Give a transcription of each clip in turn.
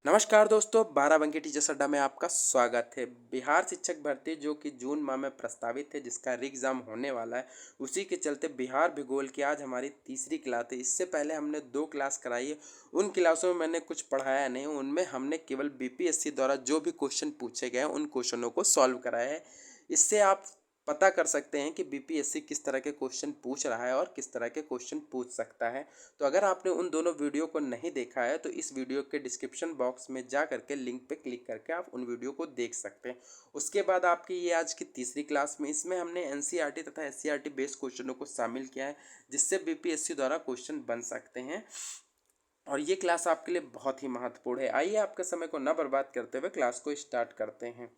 नमस्कार दोस्तों, बाराबंकी टीचर्स अड्डा में आपका स्वागत है। बिहार शिक्षक भर्ती जो कि जून माह में प्रस्तावित है, जिसका री एग्ज़ाम होने वाला है, उसी के चलते बिहार भूगोल की आज हमारी तीसरी क्लास है। इससे पहले हमने 2 क्लास कराई है। उन क्लासों में मैंने कुछ पढ़ाया नहीं, उनमें हमने केवल बीपीएससी द्वारा जो भी क्वेश्चन पूछे गए हैं, उन क्वेश्चनों को सॉल्व कराया है। इससे आप पता कर सकते हैं कि बीपीएससी किस तरह के क्वेश्चन पूछ रहा है और किस तरह के क्वेश्चन पूछ सकता है। तो अगर आपने उन दोनों वीडियो को नहीं देखा है तो इस वीडियो के डिस्क्रिप्शन बॉक्स में जा करके लिंक पे क्लिक करके आप उन वीडियो को देख सकते हैं। उसके बाद आपकी ये आज की तीसरी क्लास में इसमें हमने एनसीईआरटी तथा एससीईआरटी बेस्ड क्वेश्चनों को शामिल किया है, जिससे बीपीएससी द्वारा क्वेश्चन बन सकते हैं। और ये क्लास आपके लिए बहुत ही महत्वपूर्ण है। आइए आपके समय को न बर्बाद करते हुए क्लास को स्टार्ट करते हैं।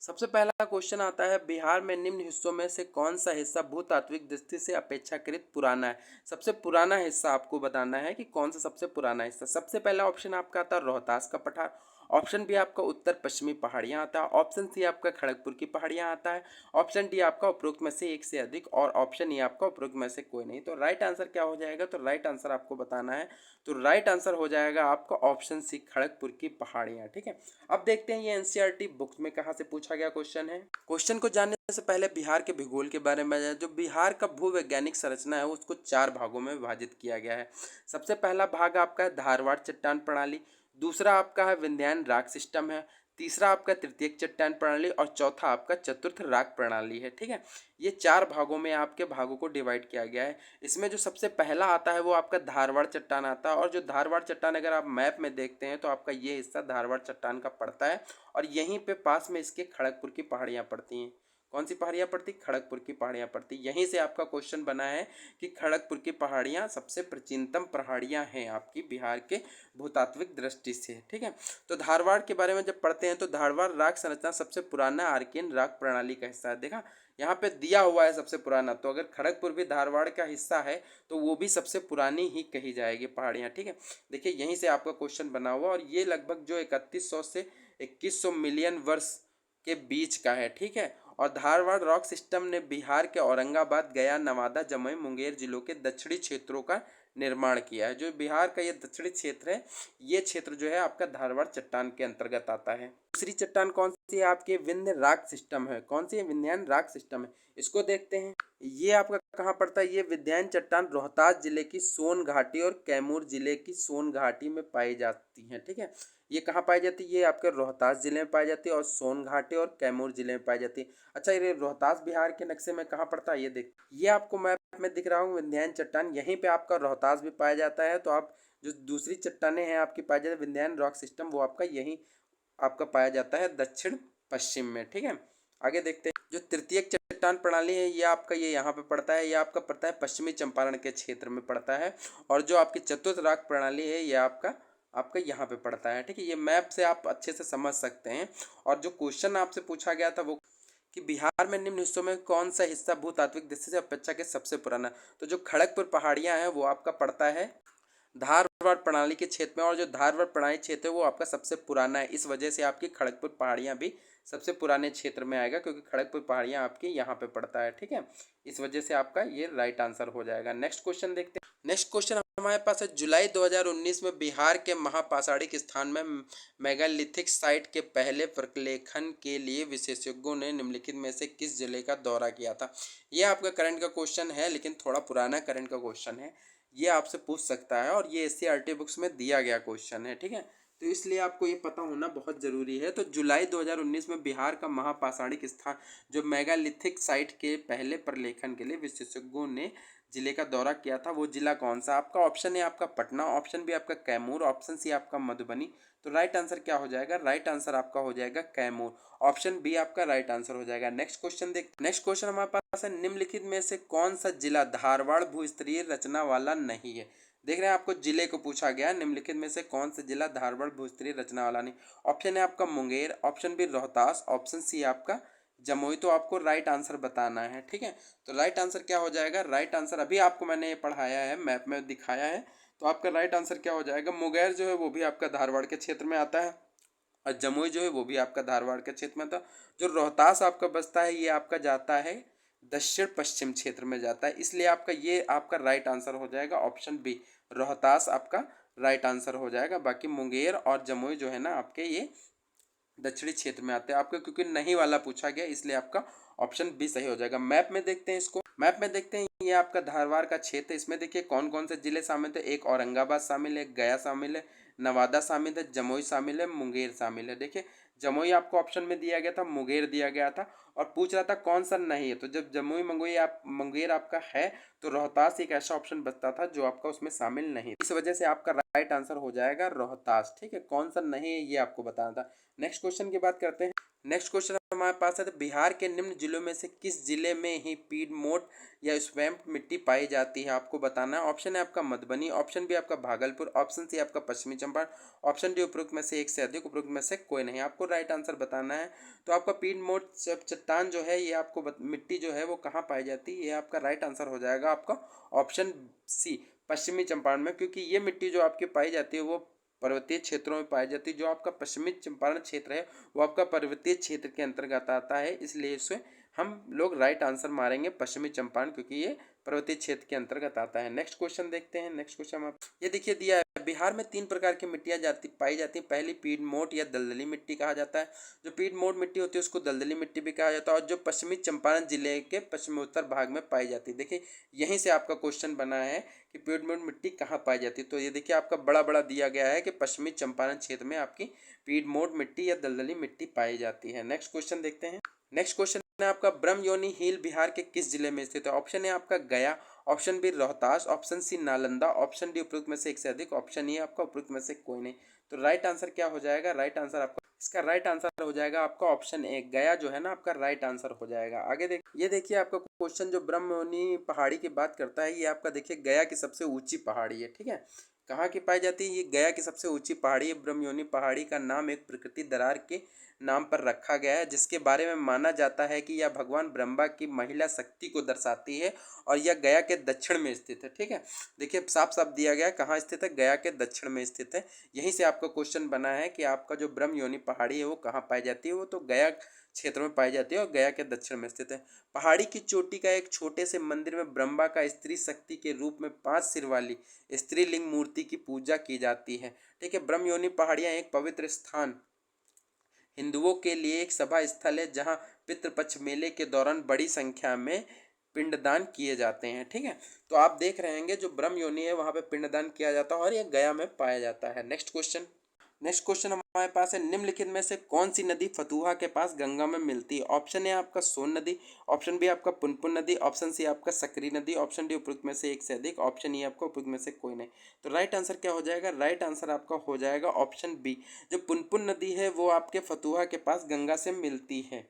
सबसे पहला क्वेश्चन आता है, बिहार में निम्न हिस्सों में से कौन सा हिस्सा भूतात्विक दृष्टि से अपेक्षाकृत पुराना है। सबसे पुराना हिस्सा आपको बताना है कि कौन सा सबसे पुराना हिस्सा। सबसे पहला ऑप्शन आपका आता है रोहतास का पठार। ऑप्शन बी आपका उत्तर पश्चिमी पहाड़ियाँ आता है। ऑप्शन सी आपका खड़गपुर की पहाड़ियाँ आता है। ऑप्शन डी आपका उपरोक्त में से एक से अधिक और ऑप्शन ई आपका उपरोक्त में से कोई नहीं। तो राइट आंसर क्या हो जाएगा? तो राइट आंसर आपको बताना है। तो राइट आंसर हो जाएगा आपका ऑप्शन सी खड़गपुर की पहाड़ियाँ। ठीक है, अब देखते हैं ये एनसीईआरटी बुक में कहाँ से पूछा गया क्वेश्चन है। क्वेश्चन को जानने से पहले बिहार के भूगोल के बारे में जाए। जो बिहार का भूवैज्ञानिक संरचना है उसको 4 भागों में विभाजित किया गया है। सबसे पहला भाग आपका है धारवाड़ चट्टान प्रणाली। दूसरा आपका है विंध्यान राग सिस्टम है। तीसरा आपका तृतीयक चट्टान प्रणाली और चौथा आपका चतुर्थ राग प्रणाली है। ठीक है, ये 4 भागों में आपके भागों को डिवाइड किया गया है। इसमें जो सबसे पहला आता है वो आपका धारवाड़ चट्टान आता है। और जो धारवाड़ चट्टान अगर आप मैप में देखते हैं तो आपका ये हिस्सा धारवाड़ चट्टान का पड़ता है। और यहीं पे पास में इसके खड़गपुर की पहाड़ियाँ पड़ती हैं। कौन सी पहाड़ियाँ पड़ती? खड़गपुर की पहाड़ियाँ पड़ती। यहीं से आपका क्वेश्चन बना है कि खड़गपुर की पहाड़ियाँ सबसे प्राचीनतम पहाड़ियाँ हैं आपकी बिहार के भूतात्विक दृष्टि से। ठीक है, तो धारवाड़ के बारे में जब पढ़ते हैं तो धारवाड़ राग संरचना सबसे पुराना आर्कियन राग प्रणाली का हिस्सा है। देखा, यहाँ पे दिया हुआ है सबसे पुराना, तो अगर खड़गपुर भी धारवाड़ का हिस्सा है तो वो भी सबसे पुरानी ही कही जाएगी पहाड़ियाँ। ठीक है, देखिए यहीं से आपका क्वेश्चन बना हुआ और ये लगभग जो 3100 से 2100 मिलियन वर्ष के बीच का है। ठीक है, और धारवाड़ रॉक सिस्टम ने बिहार के औरंगाबाद, गया, नवादा, जमुई, मुंगेर जिलों के दक्षिणी क्षेत्रों का निर्माण किया है। जो बिहार का ये दक्षिणी क्षेत्र है, ये क्षेत्र जो है आपका धारवाड़ चट्टान के अंतर्गत आता है। दूसरी चट्टान कौन सी है? आपके विंध्य राग सिस्टम है। कौन सी है? विंध्यान राग सिस्टम है। इसको देखते हैं, ये आपका कहाँ पड़ता है? ये विंध्यान चट्टान रोहतास जिले की सोन घाटी और कैमूर जिले की सोन घाटी में पाई जाती हैं। ठीक है, ये कहाँ पाई जाती है? ये आपके रोहतास जिले में पाई जाती है और सोन घाटी और कैमूर जिले में पाई जाती है। अच्छा, ये रोहतास बिहार के नक्शे में कहाँ पड़ता है? ये देख, ये आपको मैप में दिख रहा हूँ विंध्यान चट्टान, यहीं पे आपका रोहतास भी पाया जाता है। तो आप जो दूसरी चट्टानें हैं आपकी पाई जाती है विंध्यान रॉक सिस्टम, वो आपका यहीं आपका पाया जाता है दक्षिण पश्चिम में। ठीक है, आगे देखते हैं। जो तृतीयक चट्टान प्रणाली है ये आपका ये यहाँ पे पड़ता है, ये आपका पड़ता है पश्चिमी चंपारण के क्षेत्र में पड़ता है। और जो आपकी चतुर्थ राग प्रणाली है ये आपका आपका यहाँ पे पड़ता है। ठीक है, ये मैप से आप अच्छे से समझ सकते हैं। और जो क्वेश्चन आपसे पूछा गया था वो कि बिहार में निम्न हिस्सों में कौन सा हिस्सा भूतात्विक दृष्टि से अपेक्षाकृत सबसे पुराना। तो जो खड़गपुर पहाड़ियाँ हैं वो आपका पड़ता है धारवाड़ प्रणाली के क्षेत्र में। और जो धारवाड़ प्रणाली क्षेत्र है वो आपका सबसे पुराना है। इस वजह से आपकी खड़गपुर पहाड़ियाँ भी सबसे पुराने क्षेत्र में आएगा, क्योंकि खड़गपुर पहाड़ियाँ आपकी यहाँ पे पड़ता है। ठीक है, इस वजह से आपका ये राइट आंसर हो जाएगा। नेक्स्ट क्वेश्चन देखते हैं। नेक्स्ट क्वेश्चन हमारे पास है, जुलाई 2019 में बिहार के महापाषाणिक स्थान में मेगालिथिक साइट के पहले प्रलेखन के लिए विशेषज्ञों ने निम्नलिखित में से किस जिले का दौरा किया था। यह आपका करंट का क्वेश्चन है, लेकिन थोड़ा पुराना करंट का क्वेश्चन है। ये आपसे पूछ सकता है और ये एससीईआरटी बुक्स में दिया गया क्वेश्चन है। ठीक है, तो इसलिए आपको ये पता होना बहुत ज़रूरी है। तो जुलाई 2019 में बिहार का महापाषाणिक स्थान जो मेगालिथिक साइट के पहले प्रलेखन के लिए विशेषज्ञों ने जिले का दौरा किया था, वो जिला कौन सा? आपका ऑप्शन है आपका पटना, ऑप्शन बी आपका कैमूर, ऑप्शन सी आपका मधुबनी। तो राइट आंसर क्या हो जाएगा? राइट आंसर आपका हो जाएगा कैमूर। ऑप्शन बी आपका राइट आंसर हो जाएगा। नेक्स्ट क्वेश्चन देखते। नेक्स्ट क्वेश्चन हमारे पास है, निम्नलिखित में से कौन सा जिला धारवाड़ भूस्तरीय रचना वाला नहीं है। देख रहे हैं, आपको जिले को पूछा गया, निम्नलिखित में से कौन सा जिला धारवाड़ भूस्तरीय रचना वाला नहीं। ऑप्शन है आपका Munger, option B Rohtas, option C आपका जमुई। तो आपको राइट आंसर बताना है। ठीक है, तो राइट आंसर क्या हो जाएगा? राइट आंसर अभी आपको मैंने ये पढ़ाया है, मैप में दिखाया है। तो आपका राइट आंसर क्या हो जाएगा? मुंगेर जो है वो भी आपका धारवाड़ के क्षेत्र में आता है और जमुई जो है वो भी आपका धारवाड़ के क्षेत्र में था। जो रोहतास आपका बसता है ये आपका जाता है दक्षिण पश्चिम क्षेत्र में जाता है, इसलिए आपका ये आपका राइट आंसर हो जाएगा ऑप्शन बी, रोहतास आपका राइट आंसर हो जाएगा। बाकी मुंगेर और जमुई जो है ना आपके ये दक्षिणी क्षेत्र में आते हैं आपके, क्योंकि नहीं वाला पूछा गया इसलिए आपका ऑप्शन बी सही हो जाएगा। मैप में देखते हैं इसको, मैप में देखते हैं ये आपका धारवाड़ का क्षेत्र है। इसमें देखिए कौन कौन से जिले शामिल थे, एक औरंगाबाद शामिल है, गया शामिल है, नवादा शामिल है, जमुई शामिल है, मुंगेर शामिल है। देखिए जमुई आपको ऑप्शन में दिया गया था, मुंगेर दिया गया था और पूछ रहा था कौन सा नहीं है। तो जब जमुई मुंगेर आपका है तो रोहतास एक ऐसा ऑप्शन बचता था जो आपका उसमें शामिल नहीं है। इस वजह से आपका राइट आंसर हो जाएगा रोहतास। ठीक है, कौन सा नहीं है ये आपको बताना था। नेक्स्ट क्वेश्चन की बात करते हैं। नेक्स्ट क्वेश्चन हमारे पास है, तो बिहार के निम्न जिलों में से किस जिले में ही पीडमोट या स्वैम्प मिट्टी पाई जाती है, आपको बताना है। ऑप्शन है आपका मधुबनी, ऑप्शन बी आपका भागलपुर, ऑप्शन सी आपका पश्चिमी चंपारण, ऑप्शन डी उपरोक्त में से एक से अधिक, उपरोक्त में से कोई नहीं। आपको राइट आंसर बताना है। तो आपका पीडमोट चट्टान जो है ये आपको मिट्टी जो है वो कहाँ पाई जाती है, ये आपका राइट आंसर हो जाएगा आपका ऑप्शन सी पश्चिमी चंपारण में, क्योंकि ये मिट्टी जो आपकी पाई जाती है वो पर्वतीय क्षेत्रों में पाई जाती है। जो आपका पश्चिमी चंपारण क्षेत्र है वो आपका पर्वतीय क्षेत्र के अंतर्गत आता है, इसलिए इसे हम लोग राइट आंसर मारेंगे पश्चिमी चंपारण, क्योंकि ये पर्वतीय क्षेत्र के अंतर्गत आता है। नेक्स्ट क्वेश्चन देखते हैं। नेक्स्ट क्वेश्चन आप ये देखिए दिया है, बिहार में 3 प्रकार की मिट्टियां पाई जाती हैं। पहली पीडमोट या दलदली मिट्टी कहा जाता है। जो पीडमोट मिट्टी होती है उसको दलदली मिट्टी भी कहा जाता है, और जो पश्चिमी चंपारण जिले के पश्चिमोत्तर भाग में पाई जाती है। देखिए यहीं से आपका क्वेश्चन बना है कि पीडमोट मिट्टी कहाँ पाई जाती है। तो ये देखिए आपका बड़ा बड़ा दिया गया है कि पश्चिमी चंपारण क्षेत्र में आपकी पीडमोट मिट्टी या दलदली मिट्टी पाई जाती है। नेक्स्ट क्वेश्चन देखते हैं। नेक्स्ट क्वेश्चन है आपका, ब्रह्मयोनी हिल बिहार के किस जिले में स्थित है। ऑप्शन है आपका Gaya, option B Rohtas, option C Nalanda, option D उपरोक्त में से एक से अधिक, ऑप्शन ई आपका उपरोक्त में से कोई नहीं। तो राइट आंसर क्या हो जाएगा, राइट आंसर आपका इसका राइट आंसर हो जाएगा आपका ऑप्शन ए, गया जो है ना आपका राइट आंसर हो जाएगा। आगे ये देखिए आपका क्वेश्चन जो ब्रह्मयोनी पहाड़ी की बात करता है, ये आपका देखिए गया की सबसे ऊंची पहाड़ी है। ठीक है, कहाँ की पाई जाती है, ये गया की सबसे ऊंची पहाड़ी है। ब्रह्मयोनी पहाड़ी का नाम एक प्रकृति दरार के नाम पर रखा गया है, जिसके बारे में माना जाता है कि यह भगवान ब्रह्मा की महिला शक्ति को दर्शाती है और यह गया के दक्षिण में स्थित है। ठीक है, देखिए साफ साफ दिया गया है कहाँ स्थित है, गया के दक्षिण में स्थित है। यहीं से आपका क्वेश्चन बना है कि आपका जो ब्रह्मयोनी पहाड़ी है वो कहाँ पाई जाती है, वो तो गया क्षेत्र में पाई जाती है और गया के दक्षिण में स्थित है। पहाड़ी की चोटी का एक छोटे से मंदिर में ब्रह्मा का स्त्री शक्ति के रूप में 5 सिर वाली स्त्रीलिंग मूर्ति की पूजा की जाती है। ठीक है, ब्रह्मयोनी पहाड़ियाँ एक पवित्र स्थान हिंदुओं के लिए एक सभा स्थल है, जहां पितृपक्ष मेले के दौरान बड़ी संख्या में पिंडदान किए जाते हैं। ठीक है, तो आप देख रहे होंगे जो ब्रह्म योनि है वहां पे पिंडदान किया जाता है और यह गया में पाया जाता है। Next question. नेक्स्ट क्वेश्चन हमारे पास है, निम्नलिखित में से कौन सी नदी फतुहा के पास गंगा में मिलती है। ऑप्शन है आपका सोन नदी, ऑप्शन बी आपका पुनपुन नदी, ऑप्शन सी आपका सकरी नदी, ऑप्शन डी उपरोक्त में से एक से अधिक, ऑप्शन ई आपका उपरोक्त में से कोई नहीं। तो राइट आंसर क्या हो जाएगा, राइट आंसर आपका हो जाएगा ऑप्शन बी। जो पुनपुन नदी है वो आपके फतुहा के पास गंगा से मिलती है।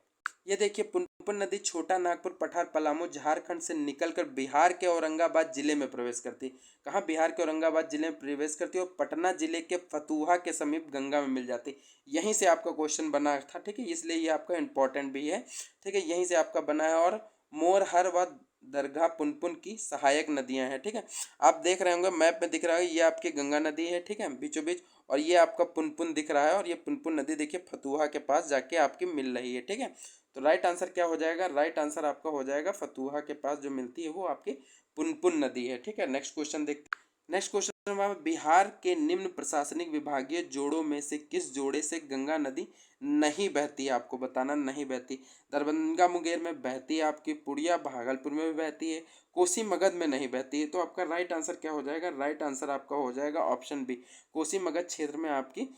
ये देखिए पुनपुन नदी छोटा नागपुर, पठार, पलामू, झारखंड से निकलकर बिहार के औरंगाबाद जिले में प्रवेश करती है। कहाँ, बिहार के औरंगाबाद जिले में प्रवेश करती है और पटना जिले के फतुहा के समीप गंगा में मिल जाती है। यहीं से आपका क्वेश्चन बना था। ठीक है, इसलिए ये आपका इंपॉर्टेंट भी है। ठीक है, यहीं से आपका बना है। और मोरहर व दरगाह पुनपुन की सहायक नदियां हैं। ठीक है, आप देख रहे होंगे मैप में दिख रहा है, ये आपकी गंगा नदी है। ठीक है, बीचों बीच, और ये आपका पुनपुन दिख रहा है और ये पुनपुन नदी देखिए फतुहा के पास जाके आपकी मिल रही है। ठीक है, तो राइट आंसर क्या हो जाएगा, राइट आंसर आपका हो जाएगा फतुहा के पास जो मिलती है वो आपकी पुनपुन नदी है। ठीक है, नेक्स्ट क्वेश्चन देखते हैं। नेक्स्ट क्वेश्चन में बिहार के निम्न प्रशासनिक विभागीय जोड़ों में से किस जोड़े से गंगा नदी नहीं बहती है, आपको बताना नहीं बहती। दरभंगा मुंगेर में बहती है, आपकी पुड़िया भागलपुर में भी बहती है, कोसी मगध में नहीं बहती है। तो आपका राइट आंसर क्या हो जाएगा, राइट आंसर आपका हो जाएगा ऑप्शन बी, कोसी मगध क्षेत्र में आपकी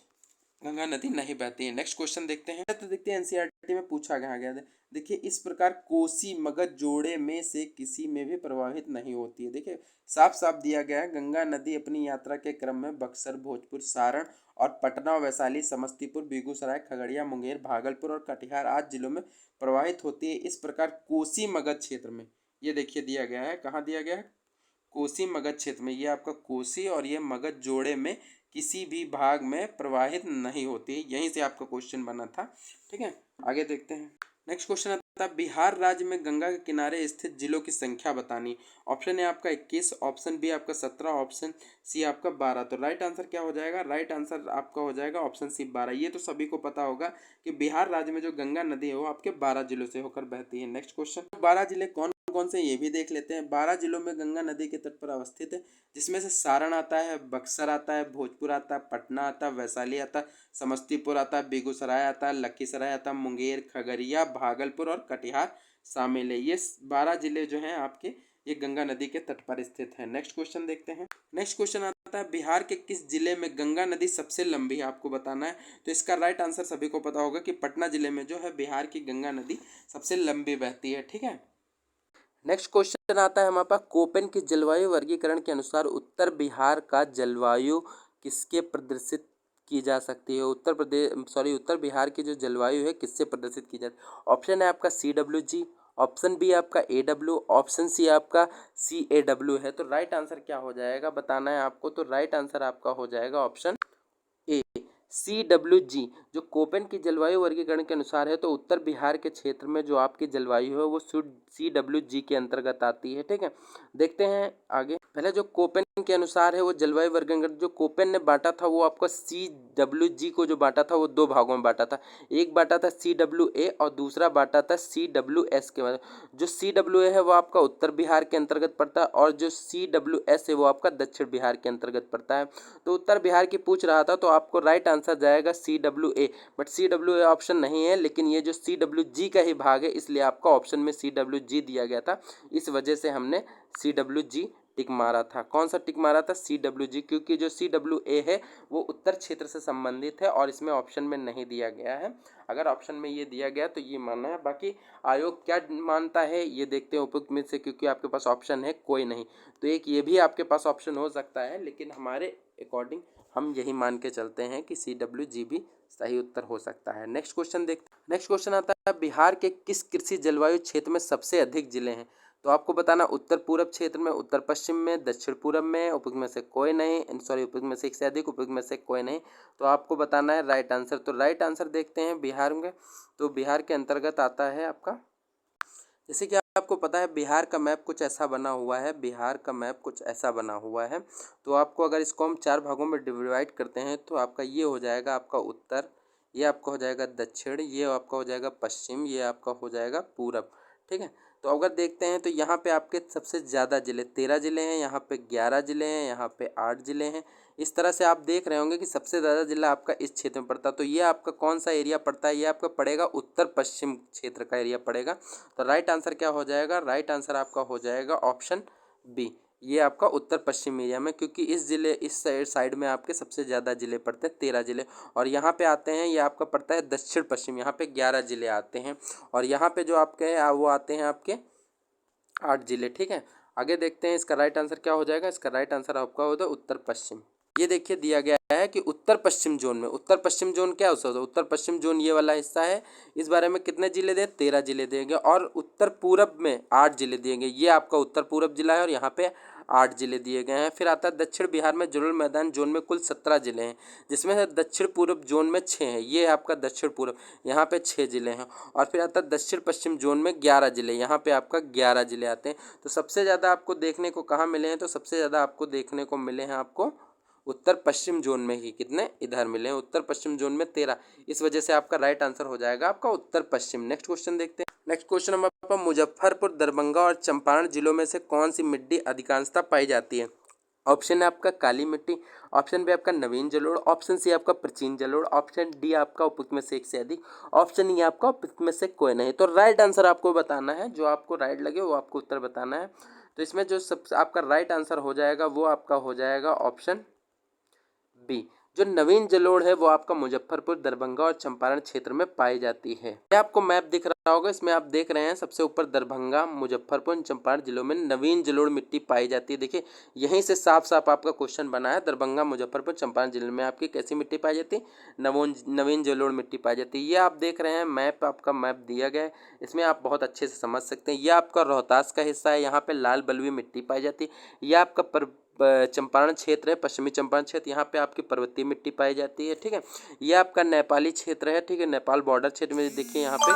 गंगा नदी नहीं बहती है। नेक्स्ट क्वेश्चन देखते हैं। तो देखते हैं एनसीईआरटी में पूछा गया है। देखिए इस प्रकार कोसी मगध जोड़े में से किसी में भी प्रवाहित नहीं होती है। देखिए साफ साफ दिया गया है, गंगा नदी अपनी यात्रा के क्रम में बक्सर, भोजपुर, सारण और पटना, वैशाली, समस्तीपुर, बेगूसराय, खगड़िया, मुंगेर, भागलपुर और कटिहार आदि जिलों में प्रवाहित होती है। इस प्रकार कोसी मगध क्षेत्र में ये देखिए दिया गया है, कहाँ दिया गया है, कोसी मगध क्षेत्र में। ये आपका कोसी और ये मगध जोड़े में किसी भी भाग में प्रवाहित नहीं होती है। यहीं से आपका क्वेश्चन बना था। ठीक है, आगे देखते हैं। नेक्स्ट क्वेश्चन आता है, बिहार राज्य में गंगा के किनारे स्थित जिलों की संख्या बतानी। ऑप्शन है आपका 21, ऑप्शन बी आपका 17, ऑप्शन सी आपका 12। तो राइट आंसर क्या हो जाएगा, राइट आंसर आपका हो जाएगा ऑप्शन सी 12। ये तो सभी को पता होगा कि बिहार राज्य में जो गंगा नदी है वो आपके 12 जिलों से होकर बहती है। नेक्स्ट क्वेश्चन, 12 जिले कौन कौन से ये भी देख लेते हैं। 12 जिलों में गंगा नदी के तट पर अवस्थित है, जिसमें से सारण आता है, बक्सर आता है, भोजपुर आता है, पटना आता है, वैशाली आता है, समस्तीपुर आता है, बेगूसराय आता है, लखीसराय आता है, मुंगेर, खगड़िया, भागलपुर और कटिहार शामिल है। ये 12 जिले जो हैं आपके, ये गंगा नदी के तट पर स्थित है। नेक्स्ट क्वेश्चन देखते हैं। नेक्स्ट क्वेश्चन आता है, बिहार के किस जिले में गंगा नदी सबसे लंबी है, आपको बताना है। तो इसका राइट आंसर सभी को पता होगा कि पटना जिले में जो है बिहार की गंगा नदी सबसे लंबी बहती है। ठीक है। नेक्स्ट क्वेश्चन आता है हमारे पास, कोपेन की जलवायु वर्गीकरण के अनुसार उत्तर बिहार का जलवायु किसके प्रदर्शित की जा सकती है। उत्तर बिहार की जो जलवायु है किससे प्रदर्शित की जाती है। ऑप्शन है आपका CWG, ऑप्शन बी आपका AW, ऑप्शन सी आपका CAW है। तो राइट आंसर क्या हो जाएगा बताना है आपको। तो राइट आंसर आपका हो जाएगा ऑप्शन ए, CWG, जो कोपेन की जलवायु वर्गीकरण के अनुसार है। तो उत्तर बिहार के क्षेत्र में जो आपकी जलवायु है वो CWG के अंतर्गत आती है। ठीक है, देखते हैं आगे। पहले जो कोपेन के अनुसार है वो जलवायु वर्गीकरण जो कोपेन ने बांटा था वो आपका CWG को जो बांटा था वो दो भागों में बांटा था। एक बांटा था CWA और दूसरा बांटा था CWS के बाद। जो CWA है वो आपका उत्तर बिहार के अंतर्गत पड़ता है और जो CWS है वो आपका दक्षिण बिहार के अंतर्गत पड़ता है। तो उत्तर बिहार की पूछ रहा था तो आपको राइट आंसर जाएगा CWA, बट CWA ऑप्शन नहीं है, लेकिन ये जो CWG का ही भाग है इसलिए आपका ऑप्शन में CWG दिया गया था। इस वजह से हमने CWG टिक मारा था। कौन सा टिक मारा था? CWG, क्योंकि जो CWA है वो उत्तर क्षेत्र से संबंधित है और इसमें ऑप्शन में नहीं दिया गया है। अगर ऑप्शन में ये दिया गया तो ये मानना है। बाकी आयोग क्या मानता है ये देखते हैं उपयुक्त में से, क्योंकि आपके पास ऑप्शन है कोई नहीं, तो एक ये भी आपके पास ऑप्शन हो सकता है, लेकिन हमारे अकॉर्डिंग हम यही मान के चलते हैं कि CWG भी सही उत्तर हो सकता है। नेक्स्ट क्वेश्चन देखते हैं। नेक्स्ट क्वेश्चन आता है, बिहार के किस कृषि जलवायु क्षेत्र में सबसे अधिक जिले हैं। तो आपको बताना उत्तर पूरब क्षेत्र में, उत्तर पश्चिम में, दक्षिण पूरब में, उपयुक्त में से कोई नहीं, उपयुक्त में से एक से अधिक, उपयुक्त में से कोई नहीं। तो आपको बताना है राइट आंसर। तो राइट आंसर देखते हैं बिहार में। तो बिहार के अंतर्गत आता है आपका, जैसे कि आपको पता है बिहार का मैप कुछ ऐसा बना हुआ है। बिहार का मैप कुछ ऐसा बना हुआ है। तो आपको अगर इसको हम 4 भागों में डिवाइड करते हैं तो आपका ये हो जाएगा आपका उत्तर, ये आपका हो जाएगा दक्षिण, ये आपका हो जाएगा पश्चिम, ये आपका हो जाएगा पूरब। ठीक है, तो अगर देखते हैं तो यहाँ पे आपके सबसे ज़्यादा ज़िले 13 ज़िले हैं, यहाँ पे 11 ज़िले हैं, यहाँ पे 8 ज़िले हैं। इस तरह से आप देख रहे होंगे कि सबसे ज़्यादा ज़िला आपका इस क्षेत्र में पड़ता है। तो ये आपका कौन सा एरिया पड़ता है? ये आपका पड़ेगा उत्तर पश्चिम क्षेत्र का एरिया पड़ेगा। तो राइट आंसर क्या हो जाएगा? राइट आंसर आपका हो जाएगा ऑप्शन बी, ये आपका उत्तर पश्चिम एरिया में, क्योंकि इस साइड में आपके सबसे ज़्यादा ज़िले पड़ते हैं 13 ज़िले। और यहाँ पे आते हैं, ये आपका पड़ता है दक्षिण पश्चिम, यहाँ पे 11 ज़िले आते हैं। और यहाँ पे जो आपके हैं वो आते हैं आपके 8 ज़िले। ठीक है, आगे देखते हैं इसका राइट आंसर क्या हो जाएगा। इसका राइट आंसर आपका होगा उत्तर पश्चिम। ये देखिए दिया गया है कि उत्तर पश्चिम जोन में, उत्तर पश्चिम जोन क्या होता है? उत्तर पश्चिम जोन ये वाला हिस्सा है। इस बारे में कितने जिले दें? 13 जिले देंगे। और उत्तर पूरब में 8 जिले दिएंगे। ये आपका उत्तर पूरब जिला है और यहाँ पे 8 जिले दिए गए हैं। फिर आता है दक्षिण बिहार में जुड़ल मैदान जोन में कुल 17 जिले हैं, जिसमें से दक्षिण पूरब जोन में 6 हैं। ये आपका दक्षिण पूरब, यहाँ पे 6 जिले हैं। और फिर आता है दक्षिण पश्चिम जोन में 11 जिले, यहाँ पे आपका 11 जिले आते हैं। तो सबसे ज़्यादा आपको देखने को कहाँ मिले हैं? तो सबसे ज़्यादा आपको देखने को मिले हैं आपको उत्तर पश्चिम जोन में ही। कितने? इधर मिले हैं उत्तर पश्चिम जोन में 13। इस वजह से आपका राइट आंसर हो जाएगा आपका उत्तर पश्चिम। नेक्स्ट क्वेश्चन देखते हैं। नेक्स्ट क्वेश्चन हमारे पास, मुजफ्फरपुर, दरभंगा और चंपारण जिलों में से कौन सी मिट्टी अधिकांशतः पाई जाती है। ऑप्शन है आपका काली मिट्टी, ऑप्शन बी आपका नवीन जलोढ़, ऑप्शन सी आपका प्राचीन जलोढ़, ऑप्शन डी आपका उपयुक्त में से एक से अधिक, ऑप्शन ई आपका उपयुक्त में से कोई नहीं। तो राइट आंसर आपको बताना है, जो आपको राइट लगे वो आपको उत्तर बताना है। तो इसमें जो सबसे आपका राइट आंसर हो जाएगा वो आपका हो जाएगा ऑप्शन बी, जो नवीन जलोढ़ है वो आपका मुजफ्फरपुर, दरभंगा और चंपारण क्षेत्र में पाई जाती है। ये आपको मैप दिख रहा होगा, इसमें आप देख रहे हैं सबसे ऊपर दरभंगा, मुजफ्फरपुर, चंपारण जिलों में नवीन जलोढ़ मिट्टी पाई जाती है। देखिए यहीं से साफ साफ आपका क्वेश्चन बना है। दरभंगा, मुजफ्फरपुर, चंपारण जिले में आपकी कैसी मिट्टी पाई जाती है? नवीन जलोढ़ मिट्टी पाई जाती है। ये आप देख रहे हैं मैप, आपका मैप दिया गया है, इसमें आप बहुत अच्छे से समझ सकते हैं। ये आपका रोहतास का हिस्सा है, यहाँ पे लाल बलुई मिट्टी पाई जाती है। यह आपका चंपारण क्षेत्र है, पश्चिमी चंपारण क्षेत्र, यहाँ पे आपकी पर्वतीय मिट्टी पाई जाती है। ठीक है, ये आपका नेपाली क्षेत्र है। ठीक है, नेपाल बॉर्डर क्षेत्र में देखिए यहाँ पे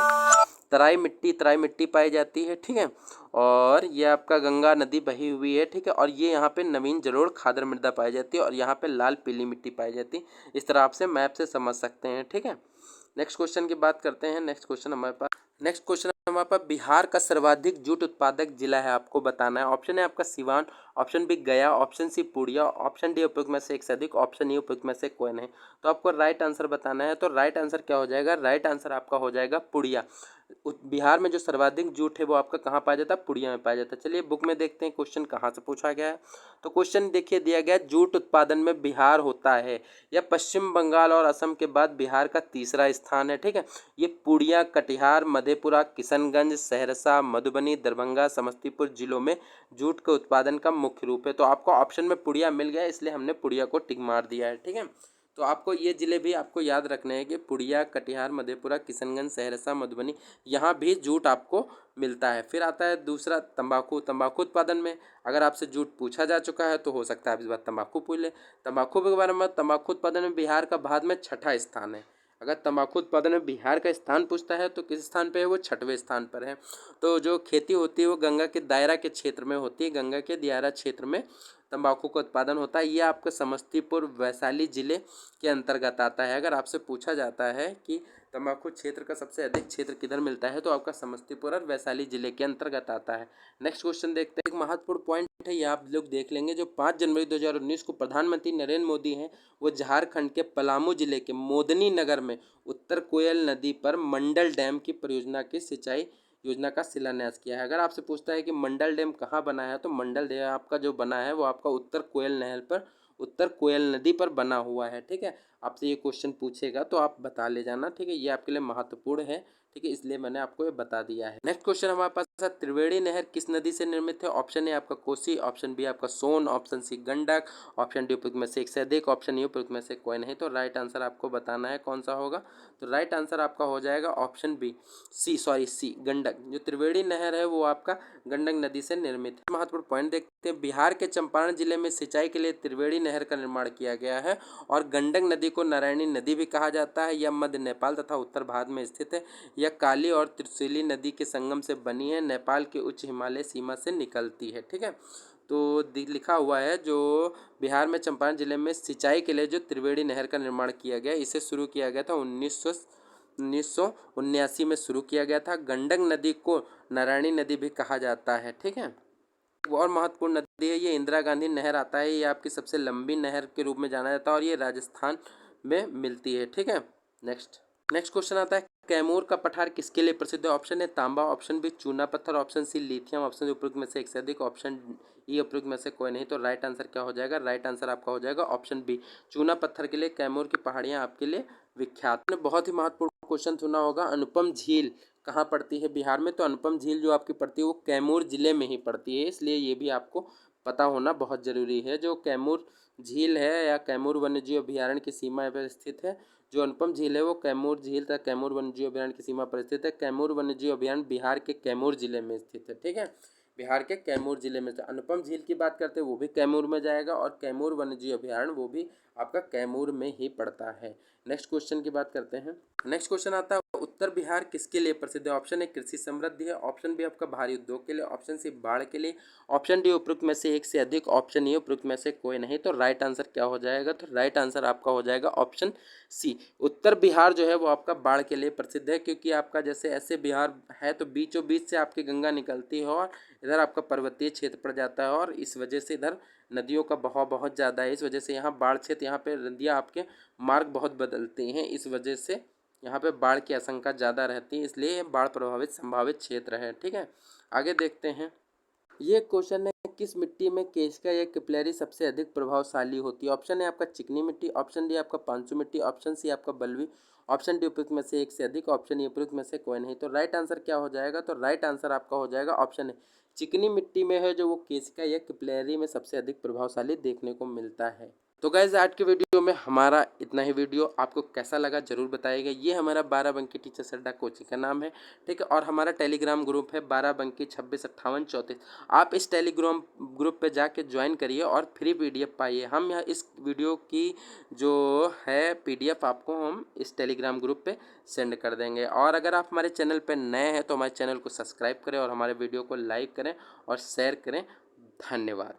तराई मिट्टी पाई जाती है। ठीक है, और ये आपका गंगा नदी बही हुई है। ठीक है, और ये यहाँ पे नवीन जलोढ़ खादर मृदा पाई जाती है और यहाँ पे लाल पीली मिट्टी पाई जाती है। इस तरह आपसे मैप से समझ सकते हैं। ठीक है, नेक्स्ट क्वेश्चन की बात करते हैं। नेक्स्ट क्वेश्चन हमारे पास, नेक्स्ट क्वेश्चन हमारे पास बिहार का सर्वाधिक जूट उत्पादक जिला है, आपको बताना है। ऑप्शन है आपका Siwan, option B Gaya, option C Purnia, option D उपयुक्त में से एक से अधिक, ऑप्शन ई उपयुक्त में से कोई नहीं। तो आपको राइट आंसर बताना है। तो राइट आंसर क्या हो जाएगा? राइट आंसर आपका हो जाएगा पूर्णिया। बिहार में जो सर्वाधिक जूट है वो आपका कहाँ पाया जाता है? पूर्णिया में पाया जाता है। चलिए बुक में देखते हैं क्वेश्चन कहाँ से पूछा गया है। तो क्वेश्चन देखिए दिया गया है, जूट उत्पादन में बिहार होता है, यह पश्चिम बंगाल और असम के बाद बिहार का तीसरा स्थान है। ठीक है, ये पूर्णिया, कटिहार, मधेपुरा, किशनगंज, सहरसा, मधुबनी, दरभंगा, समस्तीपुर जिलों में जूट के उत्पादन का मुख्य रूप है। तो आपको ऑप्शन में पूर्णिया मिल गया, इसलिए हमने पूर्णिया को टिक मार दिया है। ठीक है, तो आपको ये जिले भी आपको याद रखने हैं कि पूर्णिया, कटिहार, मधेपुरा, किशनगंज, सहरसा, मधुबनी, यहाँ भी जूट आपको मिलता है। फिर आता है दूसरा तंबाकू। तंबाकू उत्पादन में अगर आपसे जूट पूछा जा चुका है तो हो सकता है आप इस बार तंबाकू पूछ ले। तंबाकू के बारे में, तंबाकू उत्पादन में बिहार का भारत में छठा स्थान है। अगर तंबाकू उत्पादन में बिहार का स्थान पूछता है तो किस स्थान पे है? वो छठवें स्थान पर है। तो जो खेती होती है वो गंगा के दायरा के क्षेत्र में होती है, गंगा के दायरा क्षेत्र में तंबाकू का उत्पादन होता है। ये आपका समस्तीपुर वैशाली जिले के अंतर्गत आता है। अगर आपसे पूछा जाता है कि तंबाकू क्षेत्र का सबसे अधिक क्षेत्र किधर मिलता है, तो आपका समस्तीपुर और वैशाली जिले के अंतर्गत आता है। नेक्स्ट क्वेश्चन देखते हैं। एक महत्वपूर्ण पॉइंट है, ये आप लोग देख लेंगे। जो 5 जनवरी 2019 को प्रधानमंत्री नरेंद्र मोदी हैं, वो झारखंड के पलामू जिले के मोदनी नगर में उत्तर कोयल नदी पर मंडल डैम की परियोजना की सिंचाई योजना का शिलान्यास किया है। अगर आपसे पूछता है कि मंडल डैम कहाँ बना है, तो मंडल डैम आपका जो बना है वो आपका उत्तर कोयल नहर पर, उत्तर कोयल नदी पर बना हुआ है। ठीक है, आपसे ये क्वेश्चन पूछेगा तो आप बता ले जाना। ठीक है, ये आपके लिए महत्वपूर्ण है। ठीक है, इसलिए मैंने आपको ये बता दिया है। नेक्स्ट क्वेश्चन हमारे पास है, त्रिवेणी नहर किस नदी से निर्मित है? ऑप्शन ए आपका कोसी, ऑप्शन बी आपका Son, option C Gandak, option D उपयुक्त में से एक से अधिक, ऑप्शन ई उपयुक्त में से कोई नहीं। तो राइट आंसर आपको बताना है कौन सा होगा। तो राइट आंसर आपका हो जाएगा ऑप्शन बी, सी गंडक। जो त्रिवेणी नहर है वो आपका गंडक नदी से निर्मित है। महत्वपूर्ण पॉइंट देखते हैं। बिहार के चंपारण जिले में सिंचाई के लिए त्रिवेणी नहर का निर्माण किया गया है और गंडक नदी को नारायणी नदी भी कहा जाता है। यह मध्य नेपाल तथा उत्तर भारत में स्थित है। यह काली और त्रिशूली नदी के संगम से बनी है, नेपाल के उच्च हिमालय सीमा से निकलती है। ठीक है, तो लिखा हुआ है जो बिहार में चंपारण जिले में सिंचाई के लिए जो त्रिवेणी नहर का निर्माण किया गया, इसे शुरू किया गया था 1979 में शुरू किया गया था। गंडक नदी को नारायणी नदी भी कहा जाता है। ठीक है, और महत्वपूर्ण नदी है ये इंदिरा गांधी नहर आता है। ये आपकी सबसे लंबी नहर के रूप में जाना जाता है और ये राजस्थान में मिलती है। ठीक है, नेक्स्ट क्वेश्चन आता है, कैमूर का पठार किसके लिए प्रसिद्ध है? ऑप्शन है तांबा, ऑप्शन बी चूना पत्थर, option C lithium, option D उपयुक्त में से एक से अधिक, ऑप्शन ई उपयुक्त में से कोई नहीं। तो राइट आंसर क्या हो जाएगा? राइट आंसर आपका हो जाएगा ऑप्शन बी, चूना पत्थर के लिए कैमूर की पहाड़ियाँ आपके लिए विख्यात। बहुत ही महत्वपूर्ण क्वेश्चन सुना होगा, अनुपम झील कहाँ पड़ती है बिहार में? तो अनुपम झील जो आपकी पड़ती है वो कैमूर जिले में ही पड़ती है, इसलिए ये भी आपको पता होना बहुत ज़रूरी है। जो कैमूर झील है या कैमूर वन्यजीव अभयारण्य की सीमा पर स्थित है। जो अनुपम झील है वो कैमूर झील तथा कैमूर वन्यजीव अभयारण्य की सीमा पर स्थित है। कैमूर वन्यजीव अभयारण्य बिहार के कैमूर जिले में स्थित है। ठीक है, बिहार के कैमूर जिले में। तो अनुपम झील की बात करते हैं वो भी कैमूर में जाएगा और कैमूर वन्यजीव अभयारण्य वो भी आपका कैमूर में ही पड़ता है। नेक्स्ट क्वेश्चन की बात करते हैं। नेक्स्ट क्वेश्चन आता है, उत्तर बिहार किसके लिए प्रसिद्ध है? ऑप्शन ए कृषि समृद्धि है, ऑप्शन बी आपका भारी उद्योग के लिए, ऑप्शन सी बाढ़ के लिए, ऑप्शन डी उपयुक्त में से एक से अधिक, ऑप्शन ई उपयुक्त में से कोई नहीं। तो राइट आंसर क्या हो जाएगा? तो राइट आंसर आपका हो जाएगा ऑप्शन सी, उत्तर बिहार जो है वो आपका बाढ़ के लिए प्रसिद्ध है, क्योंकि आपका जैसे ऐसे बिहार है तो बीचों बीच से आपकी गंगा निकलती है और इधर आपका पर्वतीय क्षेत्र पड़ जाता है और इस वजह से इधर नदियों का बहाव बहुत ज़्यादा है। इस वजह से यहाँ बाढ़ क्षेत्र, यहाँ पे नदियाँ आपके मार्ग बहुत बदलती हैं, इस वजह से यहाँ पे बाढ़ की आशंका ज़्यादा रहती है, इसलिए ये बाढ़ प्रभावित संभावित क्षेत्र है। ठीक है, आगे देखते हैं। ये क्वेश्चन है, किस मिट्टी में केचका या किपलैरी सबसे अधिक प्रभावशाली होती है? ऑप्शन है आपका चिकनी मिट्टी, ऑप्शन डी आपका पांचू मिट्टी, ऑप्शन सी आपका बलुई, ऑप्शन डी उपयुक्त में से एक से अधिक, ऑप्शन ई उपयुक्त में से कोई नहीं। तो राइट आंसर क्या हो जाएगा? तो राइट आंसर आपका हो जाएगा ऑप्शन है चिकनी मिट्टी में है जो वो केचका या किपलैरी में सबसे अधिक प्रभावशाली देखने को मिलता है। तो गाइज आज के वीडियो में हमारा इतना ही। वीडियो आपको कैसा लगा जरूर बताइएगा। ये हमारा बाराबंकी टीचर्स अड्डा कोचिंग का नाम है। ठीक है, और हमारा टेलीग्राम ग्रुप है बाराबंकी 265834। आप इस टेलीग्राम ग्रुप पे जाके ज्वाइन करिए और फ्री PDF पाइए। हम यहाँ इस वीडियो की जो है PDF आपको हम इस टेलीग्राम ग्रुप पे सेंड कर देंगे। और अगर आप हमारे चैनल पर नए हैं तो हमारे चैनल को सब्सक्राइब करें और हमारे वीडियो को लाइक करें और शेयर करें। धन्यवाद।